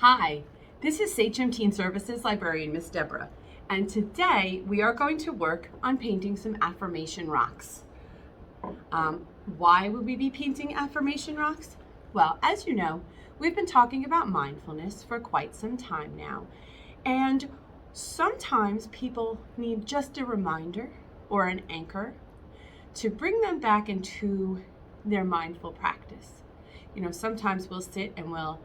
Hi, this is Sachem Teen Services Librarian Miss Deborah, and today we are going to work on painting some affirmation rocks. Why would we be painting affirmation rocks? Well, as you know, we've been talking about mindfulness for quite some time now, and sometimes people need just a reminder or an anchor to bring them back into their mindful practice. You know, sometimes we'll sit and we'll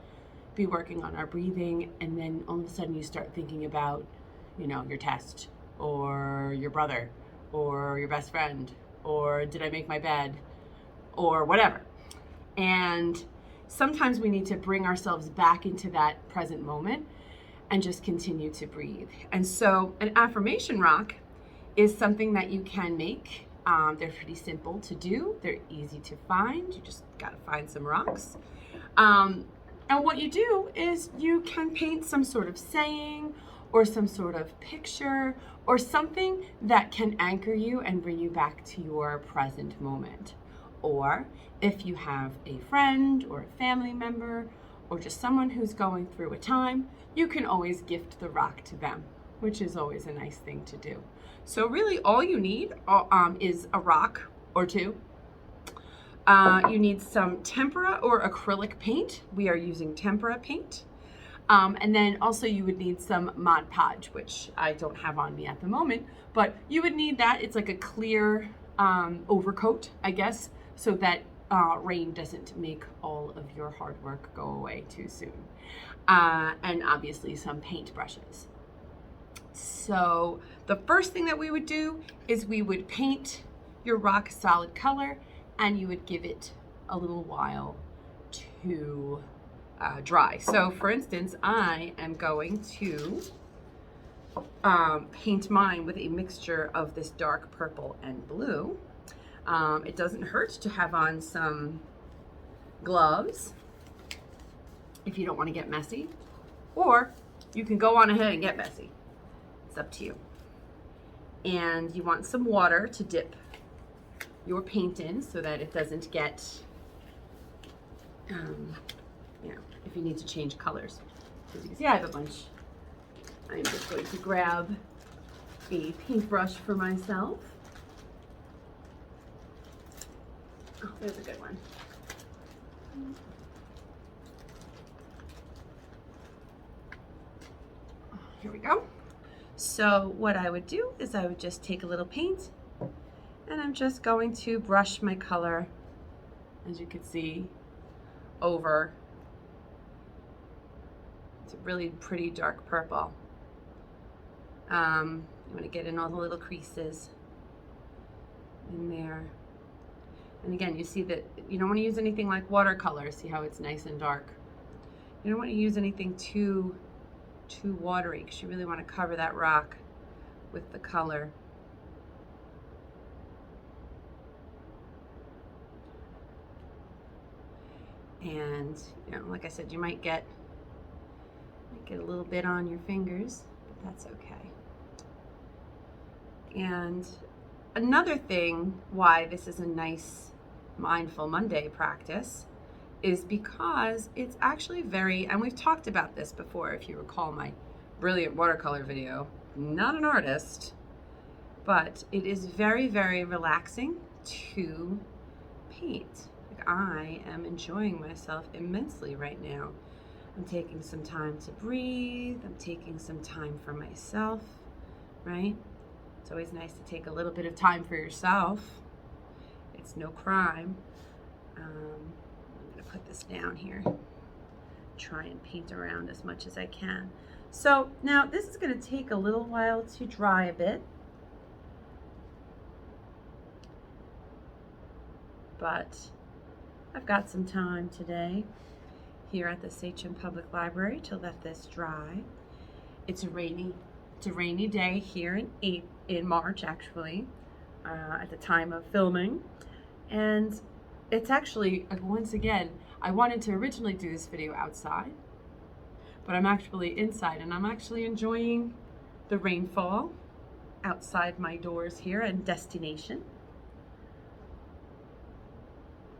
be working on our breathing, and then all of a sudden you start thinking about, your test, or your brother, or your best friend, or did I make my bed, or whatever. And sometimes we need to bring ourselves back into that present moment and just continue to breathe. And so an affirmation rock is something that you can make. They're pretty simple to do. They're easy to find. You just gotta find some rocks. And what you do is you can paint some sort of saying or some sort of picture or something that can anchor you and bring you back to your present moment. Or if you have a friend or a family member or just someone who's going through a time, you can always gift the rock to them, which is always a nice thing to do. So really all you need is a rock or two. You need some tempera or acrylic paint. We are using tempera paint. And then also you would need some Mod Podge, which I don't have on me at the moment, but you would need that. It's like a clear overcoat, I guess, so that rain doesn't make all of your hard work go away too soon. And obviously some paint brushes. So the first thing that we would do is we would paint your rock solid color, and you would give it a little while to dry. So for instance, I am going to paint mine with a mixture of this dark purple and blue. It doesn't hurt to have on some gloves if you don't want to get messy, or you can go on ahead and get messy. It's up to you. And you want some water to dip your paint in so that it doesn't get, if you need to change colors. As you can see, I have a bunch. I'm just going to grab a paintbrush for myself. Oh, there's a good one. Here we go. So what I would do is I would just take a little paint, and I'm just going to brush my color, as you can see, over. It's a really pretty dark purple. You want to get in all the little creases in there. And again, you see that you don't want to use anything like watercolor. See how it's nice and dark. You don't want to use anything too watery, because you really want to cover that rock with the color. And like I said, you might get a little bit on your fingers, but that's okay. And another thing why this is a nice Mindful Monday practice is because it's actually and we've talked about this before, if you recall my brilliant watercolor video. Not an artist, but it is very, very relaxing to paint. I am enjoying myself immensely right now. I'm taking some time to breathe. I'm taking some time for myself, right? It's always nice to take a little bit of time for yourself. It's no crime. I'm going to put this down here. Try and paint around as much as I can. So now this is going to take a little while to dry a bit. But I've got some time today here at the Sachem Public Library to let this dry. It's a rainy day here in March, actually, at the time of filming. And it's actually, once again, I wanted to originally do this video outside, but I'm actually inside, and I'm actually enjoying the rainfall outside my doors here in Destination.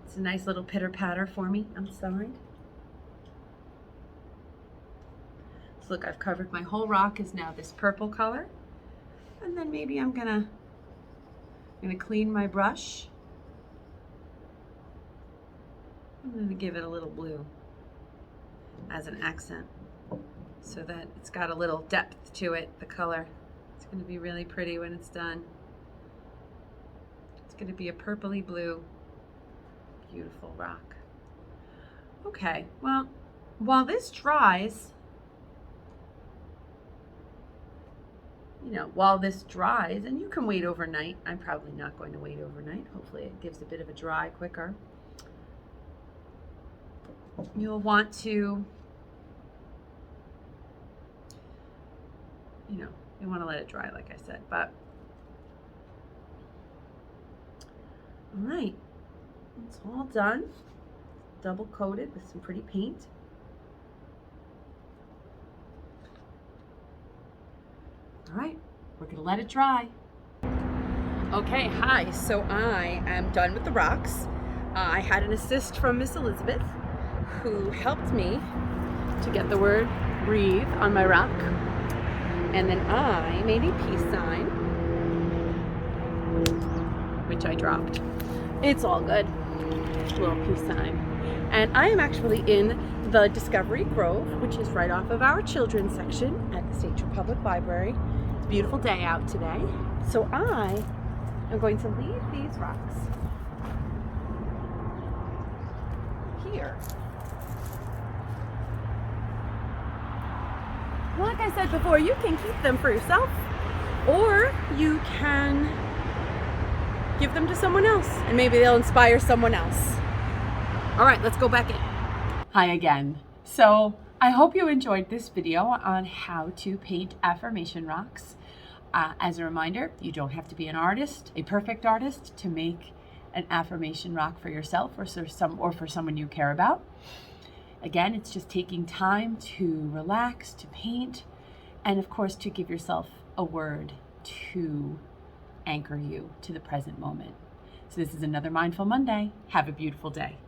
It's a nice little pitter patter for me outside. So look, I've covered my whole rock is now this purple color. And then maybe I'm gonna clean my brush. I'm gonna give it a little blue as an accent so that it's got a little depth to it, the color. It's gonna be really pretty when it's done. It's gonna be a purpley blue, beautiful rock. Okay, well, while this dries, while this dries, and you can wait overnight. I'm probably not going to wait overnight. Hopefully it gives a bit of a dry quicker. You'll want to, you want to let it dry, like I said, but all right, it's all done. Double coated with some pretty paint. All right, we're gonna let it dry. Okay, hi, so I am done with the rocks. I had an assist from Miss Elizabeth, who helped me to get the word breathe on my rock. And then I made a peace sign, which I dropped. It's all good, little peace sign. And I am actually in the Discovery Grove, which is right off of our children's section at the Sachem Public Library. It's a beautiful day out today. So I am going to leave these rocks here. Like I said before, you can keep them for yourself, or you can give them to someone else, and maybe they'll inspire someone else. All right, let's go back in. Hi again. So I hope you enjoyed this video on how to paint affirmation rocks. As a reminder, you don't have to be an artist, a perfect artist, to make an affirmation rock for yourself or for someone you care about. Again, it's just taking time to relax, to paint, and of course to give yourself a word to anchor you to the present moment. So this is another Mindful Monday. Have a beautiful day.